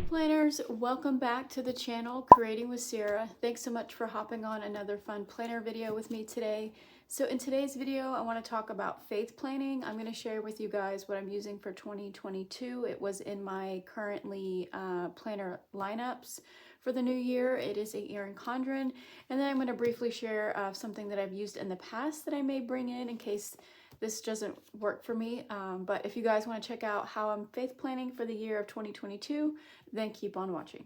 Planners, welcome back to the channel Creating with Sarah. Thanks so much for hopping on another fun planner video with me today. So in today's video I want to talk about faith planning. I'm going to share with you guys what I'm using for 2022. It was in my currently planner lineups for the new year. It is a Erin Condren, and then I'm going to briefly share something that I've used in the past that I may bring in case this doesn't work for me. But if you guys want to check out how I'm faith planning for the year of 2022, then keep on watching.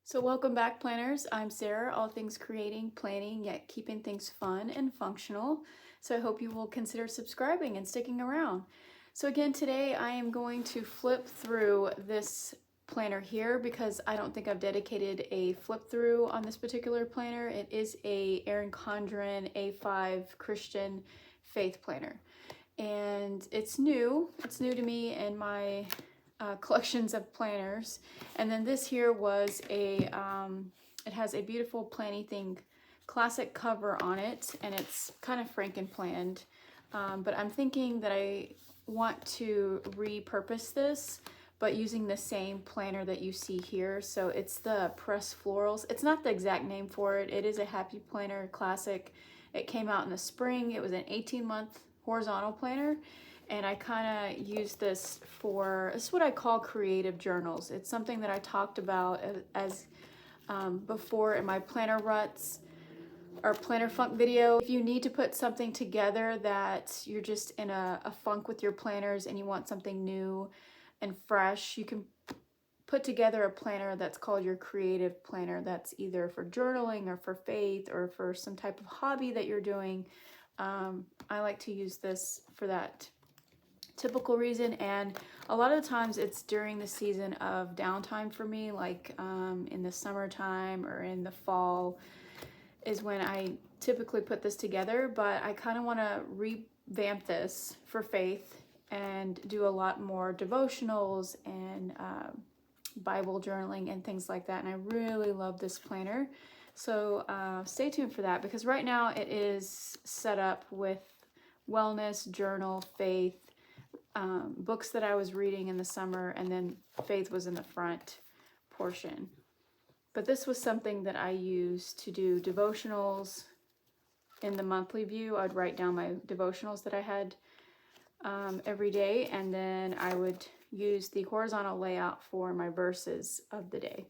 So welcome back, planners. I'm Sarah, all things creating, planning, yet keeping things fun and functional. So I hope you will consider subscribing and sticking around. So again, today I am going to flip through this planner here because I don't think I've dedicated a flip through on this particular planner. It is a Erin Condren A5 Christian faith planner. And it's new to me and my collections of planners. And then this here was a it has a beautiful planny thing classic cover on it, and it's kind of franken-planned, but I'm thinking that I want to repurpose this but using the same planner that you see here. So it's the Press Florals. It's not the exact name for it. It is a Happy Planner Classic. It came out in the spring. It was an 18-month horizontal planner, and I kind of use this for, this is what I call creative journals. It's something that I talked about as before in my planner ruts or planner funk video. If you need to put something together that you're just in a funk with your planners and you want something new and fresh, you can put together a planner that's called your creative planner. That's either for journaling or for faith or for some type of hobby that you're doing. I like to use this for that typical reason, and a lot of the times it's during the season of downtime for me, like in the summertime or in the fall is when I typically put this together. But I kind of want to revamp this for faith and do a lot more devotionals and Bible journaling and things like that, and I really love this planner. So stay tuned for that, because right now it is set up with wellness, journal, faith, books that I was reading in the summer, and then faith was in the front portion. But this was something that I used to do devotionals in the monthly view. I'd write down my devotionals that I had every day, and then I would use the horizontal layout for my verses of the day.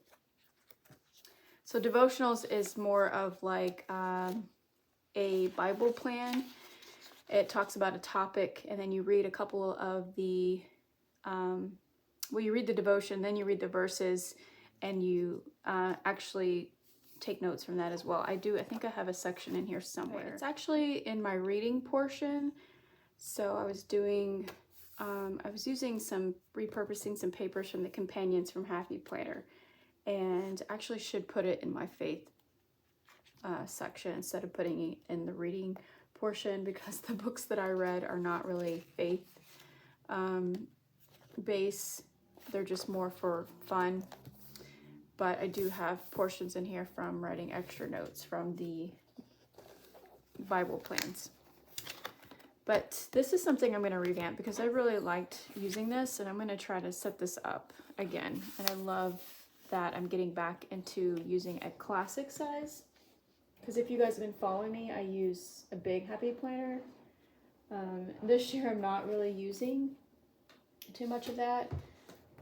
So devotionals is more of like a Bible plan. It talks about a topic, and then you read a couple of the, well, you read the devotion, then you read the verses, and you actually take notes from that as well. I think I have a section in here somewhere. It's actually in my reading portion. So I was doing, I was repurposing some papers from the companions from Happy Planner, and actually should put it in my faith section instead of putting it in the reading portion, because the books that I read are not really faith base. They're just more for fun. But I do have portions in here from writing extra notes from the Bible plans. But this is something I'm going to revamp because I really liked using this, and I'm going to try to set this up again. And I love that I'm getting back into using a classic size, because if you guys have been following me, I use a big Happy Planner. This year I'm not really using too much of that.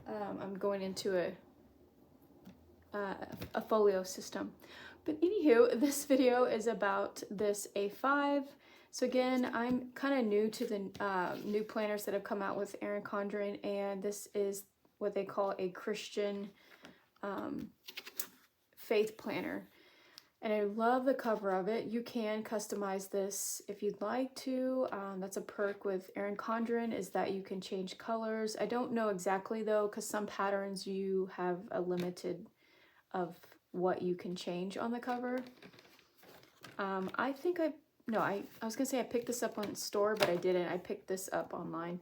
I'm going into a folio system. But anywho, this video is about this A5. So again, I'm kind of new to the new planners that have come out with Erin Condren, and this is what they call a Christian faith planner. And I love the cover of it. You can customize this if you'd like to. That's a perk with Erin Condren, is that you can change colors. I don't know exactly though, because some patterns you have a limited of what you can change on the cover. I was gonna say I picked this up on store, but I didn't. I picked this up online.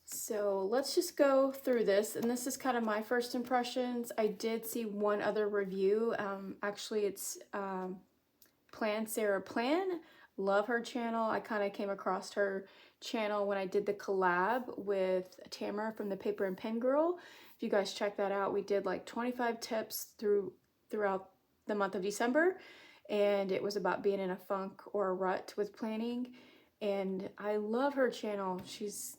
So let's just go through this, and this is kind of my first impressions. I did see one other review. Actually, it's Plan Sarah Plan. Love her channel. I kind of came across her channel when I did the collab with Tamara from the Paper and Pen Girl. If you guys check that out, we did like 25 tips throughout the month of December, and it was about being in a funk or a rut with planning. And I love her channel. She's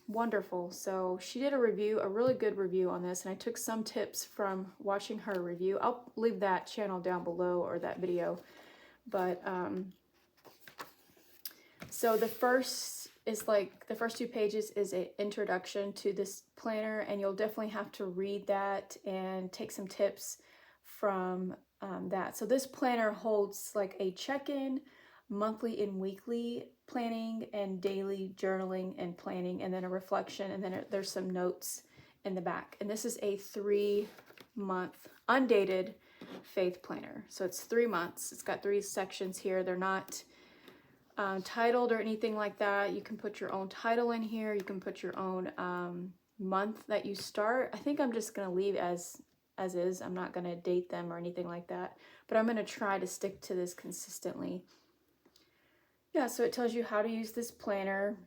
wonderful. So she did a review, a really good review on this, and I took some tips from watching her review. I'll leave that channel down below, or that video. But so the first is like, the first 2 pages is an introduction to this planner, and you'll definitely have to read that and take some tips from that. So this planner holds like a check-in, monthly and weekly planning, and daily journaling and planning, and then a reflection, and then there's some notes in the back. And this is a 3-month undated faith planner. So it's 3 months. It's got 3 sections here. They're not titled or anything like that. You can put your own title in here. You can put your own month that you start. I think I'm just going to leave as is. I'm not going to date them or anything like that, but I'm going to try to stick to this consistently. Yeah, so it tells you how to use this planner,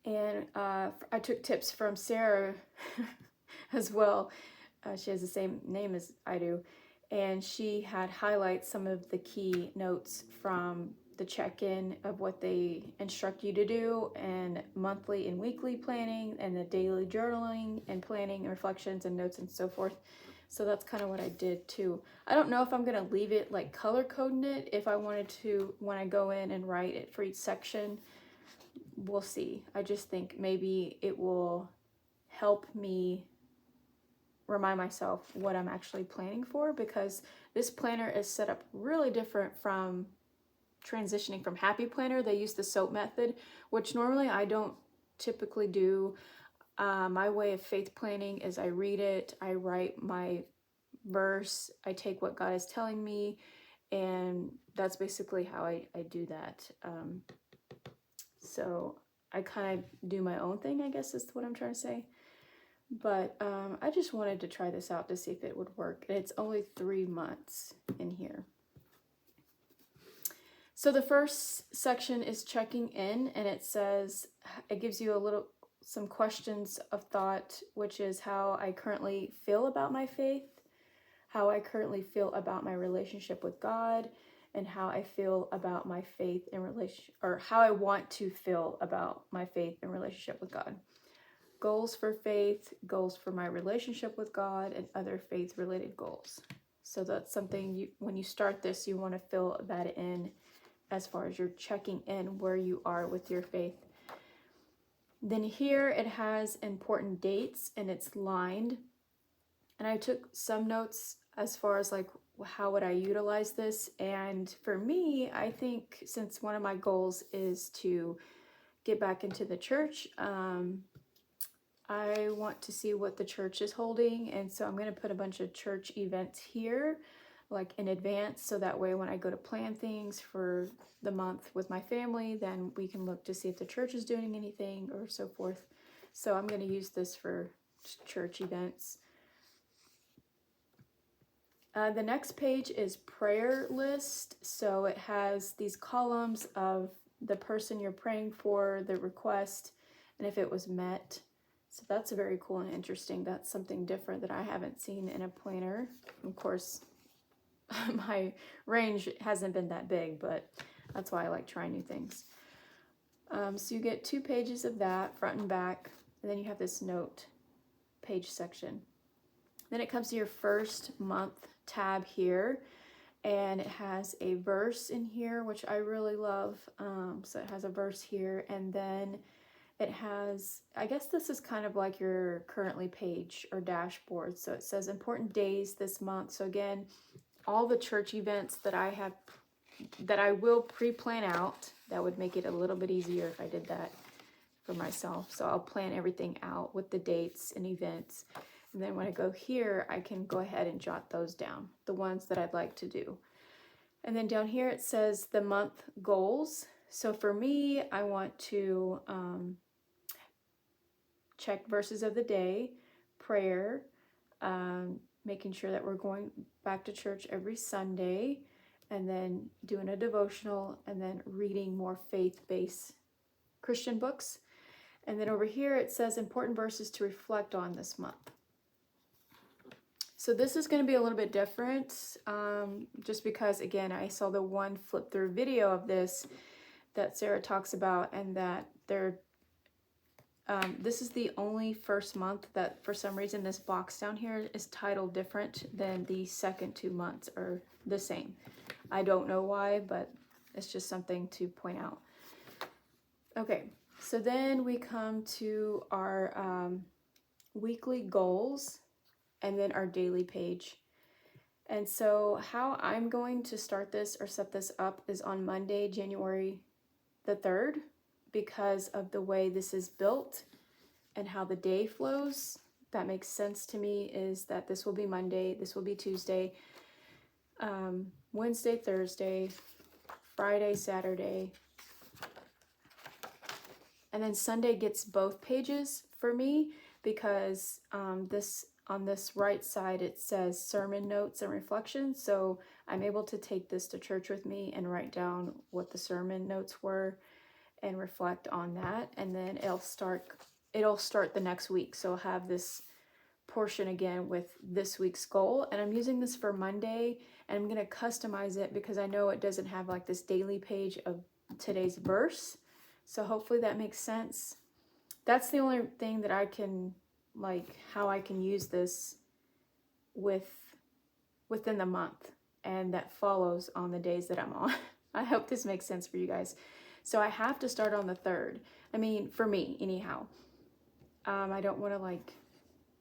and I took tips from Sarah as well. She has the same name as I do, and she had highlighted some of the key notes from the check-in of what they instruct you to do, and monthly and weekly planning, and the daily journaling and planning and reflections and notes and so forth. So that's kind of what I did too. I don't know if I'm gonna leave it like color coding it, if I wanted to, when I go in and write it for each section. We'll see. I just think maybe it will help me remind myself what I'm actually planning for, because this planner is set up really different from transitioning from Happy Planner. They use the SOAP method, which normally I don't typically do. My way of faith planning is I read it, I write my verse, I take what God is telling me, and that's basically how I do that. So I kind of do my own thing, I guess is what I'm trying to say. But I just wanted to try this out to see if it would work. And it's only 3 months in here. So the first section is checking in, and it says, it gives you some questions of thought, which is how I currently feel about my faith, how I currently feel about my relationship with God, and how I feel about my faith in relation, or how I want to feel about my faith and relationship with God. Goals for faith, goals for my relationship with God, and other faith-related goals. So that's something when you start this, you want to fill that in as far as you're checking in where you are with your faith. Then here it has important dates, and it's lined. And I took some notes as far as like, how would I utilize this? And for me, I think since one of my goals is to get back into the church, I want to see what the church is holding, and so I'm going to put a bunch of church events here, like in advance, so that way when I go to plan things for the month with my family, then we can look to see if the church is doing anything or so forth. So I'm going to use this for church events. The next page is prayer list. So it has these columns of the person you're praying for, the request, and if it was met. So that's very cool and interesting. That's something different that I haven't seen in a planner. Of course, my range hasn't been that big, but that's why I like trying new things. So you get 2 pages of that, front and back, and then you have this note page section. Then it comes to your first month tab here, and it has a verse in here, which I really love. So it has a verse here, and then it has, I guess this is kind of like your currently page or dashboard. So it says important days this month. So again, all the church events that I will pre-plan out. That would make it a little bit easier if I did that for myself. So I'll plan everything out with the dates and events. And then when I go here, I can go ahead and jot those down, the ones that I'd like to do. And then down here it says the month goals. So for me, I want to check verses of the day, prayer, making sure that we're going back to church every Sunday, and then doing a devotional, and then reading more faith-based Christian books. And then over here it says important verses to reflect on this month. So this is going to be a little bit different, just because, again, I saw the one flip through video of this that Sarah talks about, and that this is the only first month that for some reason this box down here is titled different than the second 2 months are the same. I don't know why, but it's just something to point out. Okay, so then we come to our weekly goals and then our daily page. And so how I'm going to start this or set this up is on Monday, January the 3rd, because of the way this is built and how the day flows. That makes sense to me, is that this will be Monday, this will be Tuesday, Wednesday, Thursday, Friday, Saturday, and then Sunday gets both pages for me, because on this right side it says sermon notes and reflections, so I'm able to take this to church with me and write down what the sermon notes were and reflect on that, and then it'll start the next week. So I'll have this portion again with this week's goal, and I'm using this for Monday, and I'm going to customize it because I know it doesn't have like this daily page of today's verse. So hopefully that makes sense. That's the only thing that I can, like, how I can use this within the month, and that follows on the days that I'm on. I hope this makes sense for you guys. So I have to start on the 3rd. I mean, for me, anyhow. I don't want to, like,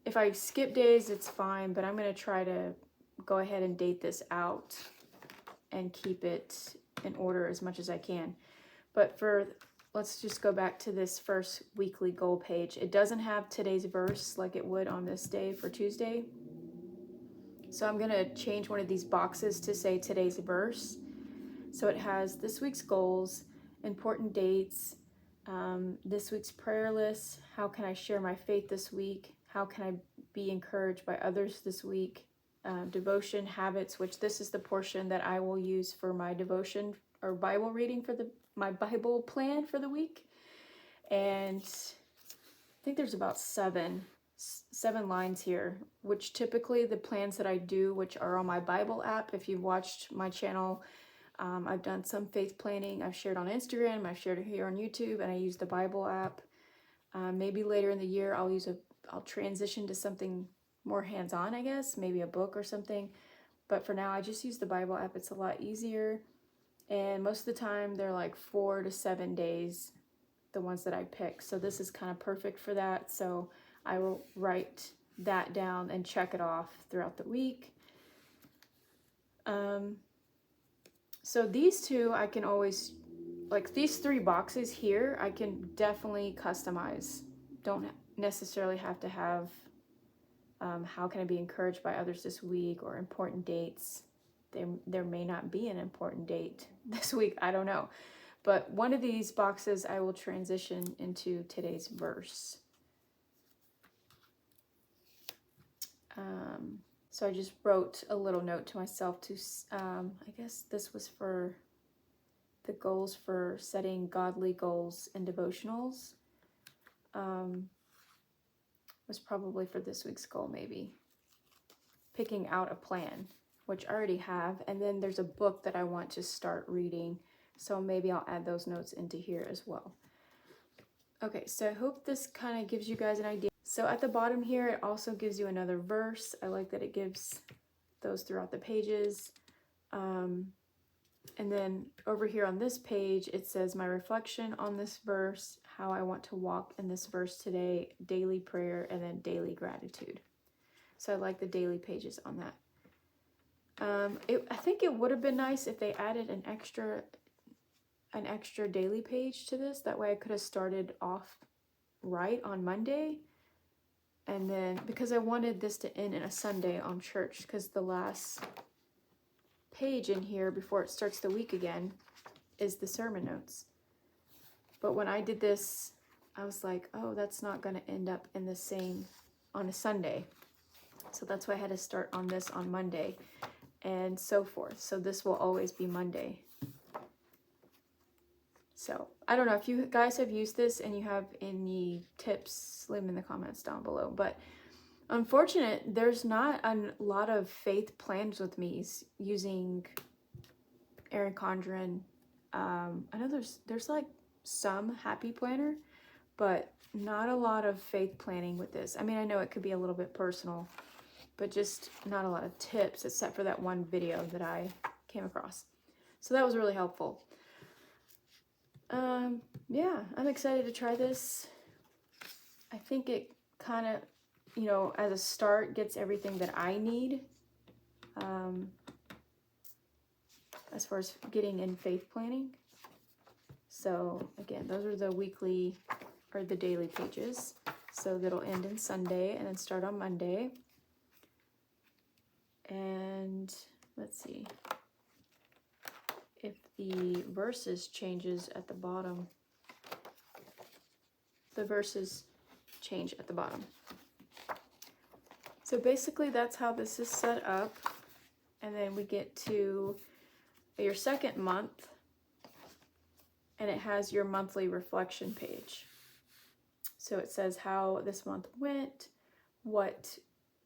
if I skip days, it's fine, but I'm going to try to go ahead and date this out and keep it in order as much as I can. But let's just go back to this first weekly goal page. It doesn't have today's verse like it would on this day for Tuesday. So I'm going to change one of these boxes to say today's verse. So it has this week's goals, important dates, this week's prayer list, how can I share my faith this week, how can I be encouraged by others this week, devotion habits, which this is the portion that I will use for my devotion or Bible reading for my Bible plan for the week. And I think there's about seven lines here, which typically the plans that I do, which are on my Bible app, if you've watched my channel, I've done some faith planning. I've shared on Instagram, I've shared it here on YouTube, and I use the Bible app. Maybe later in the year I'll transition to something more hands-on, I guess, maybe a book or something. But for now, I just use the Bible app. It's a lot easier. And most of the time, they're like 4 to 7 days, the ones that I pick. So this is kind of perfect for that. So I will write that down and check it off throughout the week. So these two, I can always, like these 3 boxes here, I can definitely customize. Don't necessarily have to have how can I be encouraged by others this week, or important dates. There may not be an important date this week, I don't know. But one of these boxes I will transition into today's verse. So I just wrote a little note to myself to, I guess this was for the goals for setting godly goals and devotionals. Was probably for this week's goal, maybe. Picking out a plan, which I already have. And then there's a book that I want to start reading. So maybe I'll add those notes into here as well. Okay, so I hope this kind of gives you guys an idea. So at the bottom here, it also gives you another verse. I like that it gives those throughout the pages. And then over here on this page, it says my reflection on this verse, how I want to walk in this verse today, daily prayer, and then daily gratitude. So I like the daily pages on that. I think it would have been nice if they added an extra daily page to this. That way I could have started off right on Monday. And then, because I wanted this to end in a Sunday on church, because the last page in here before it starts the week again is the sermon notes. But when I did this, I was like, oh, that's not going to end up in the same on a Sunday. So that's why I had to start on this on Monday. and so forth. So this will always be Monday. So I don't know if you guys have used this and you have any tips, leave them in the comments down below. But unfortunate, there's not a lot of faith plans with me using Erin Condren. I know there's like some happy planner, but not a lot of faith planning with this. I mean, I know it could be a little bit personal, but just not a lot of tips except for that one video that I came across. So that was really helpful. Yeah, I'm excited to try this. I think it kind of, you know, as a start gets everything that I need as far as getting in faith planning. So again, those are the weekly or the daily pages. So that'll end in Sunday and then start on Monday. And let's see if the verses changes at the bottom. The verses change at the bottom. So basically that's how this is set up. And then we get to your second month and it has your monthly reflection page. So it says how this month went, what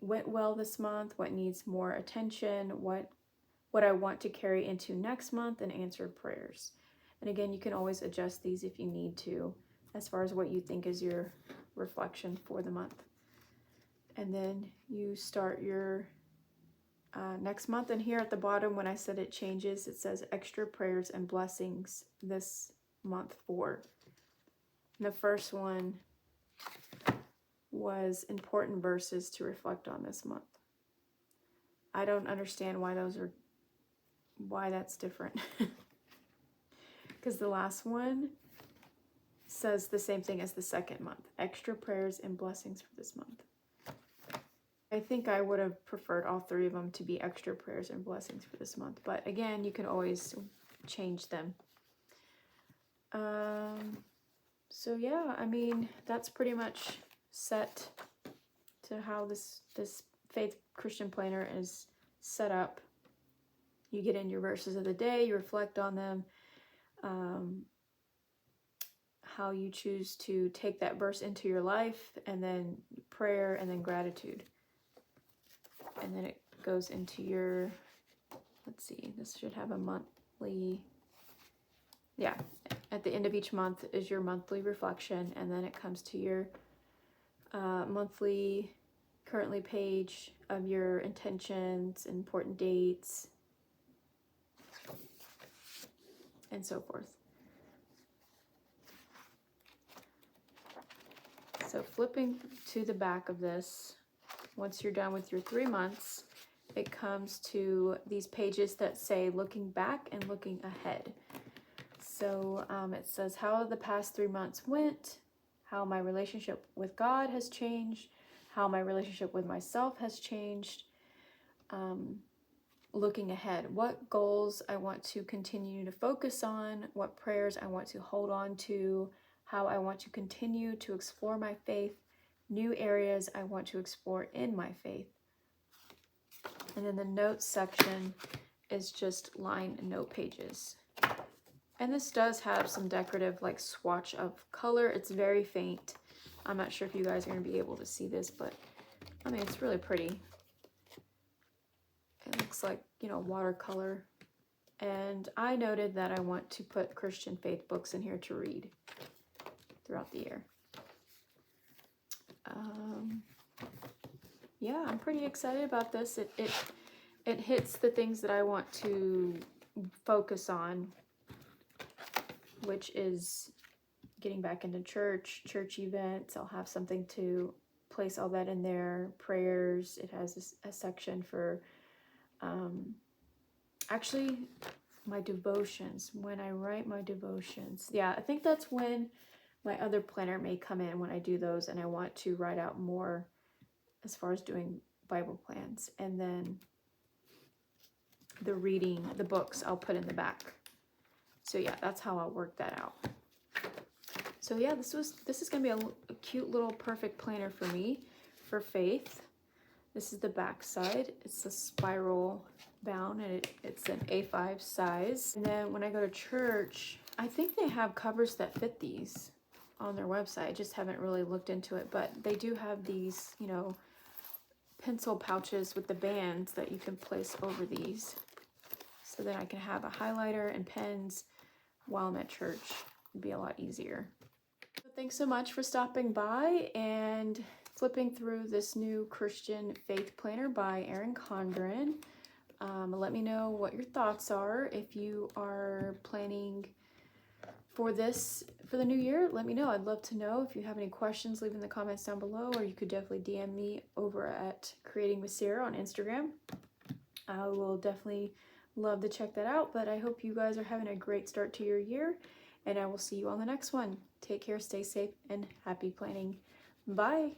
went well this month, what needs more attention, what I want to carry into next month, and answered prayers. And again, you can always adjust these if you need to, as far as what you think is your reflection for the month. And then you start your next month. And here at the bottom, when I said it changes, it says extra prayers and blessings this month for. And the first one was important verses to reflect on this month. I don't understand why that's different. Because the last one says the same thing as the second month. Extra prayers and blessings for this month. I think I would have preferred all three of them to be extra prayers and blessings for this month. But again, you can always change them. So yeah, I mean, that's pretty much set to how this Faith Christian Planner is set up. You get in your verses of the day, you reflect on them, how you choose to take that verse into your life, and then prayer, and then gratitude. And then it goes into your, let's see, this should have a monthly, yeah, at the end of each month is your monthly reflection, and then it comes to your monthly currently page of your intentions, important dates, and so forth. So flipping to the back of this, once you're done with your 3 months, it comes to these pages that say looking back and looking ahead. So it says how the past 3 months went, how my relationship with God has changed, how my relationship with myself has changed, looking ahead, what goals I want to continue to focus on, what prayers I want to hold on to, how I want to continue to explore my faith, new areas I want to explore in my faith. And then the notes section is just line note pages. And this does have some decorative like swatch of color. It's very faint. I'm not sure if you guys are going to be able to see this, but I mean, it's really pretty. It looks like, you know, watercolor. And I noted that I want to put Christian faith books in here to read throughout the year. Yeah, I'm pretty excited about this. It hits the things that I want to focus on, which is getting back into church events. I'll have something to place all that in there. Prayers. It has a section for actually my devotions, when I write my devotions. Yeah, I think that's when my other planner may come in, when I do those and I want to write out more as far as doing Bible plans. And then the reading, the books, I'll put in the back. So yeah, that's how I'll work that out. So yeah, this is gonna be a cute little perfect planner for me for faith. This is the back side. It's a spiral bound, and it's an A5 size. And then when I go to church, I think they have covers that fit these on their website. I just haven't really looked into it, but they do have these, you know, pencil pouches with the bands that you can place over these, so that I can have a highlighter and pens while I'm at church. It'd be a lot easier. So thanks so much for stopping by and flipping through this new Christian faith planner by Erin Condren. Let me know what your thoughts are. If you are planning for this for the new year, let me know. I'd love to know. If you have any questions, leave in the comments down below, or you could definitely DM me over at Creating with Sarah on Instagram. I will definitely love to check that out, but I hope you guys are having a great start to your year, and I will see you on the next one. Take care, stay safe, and happy planning. Bye.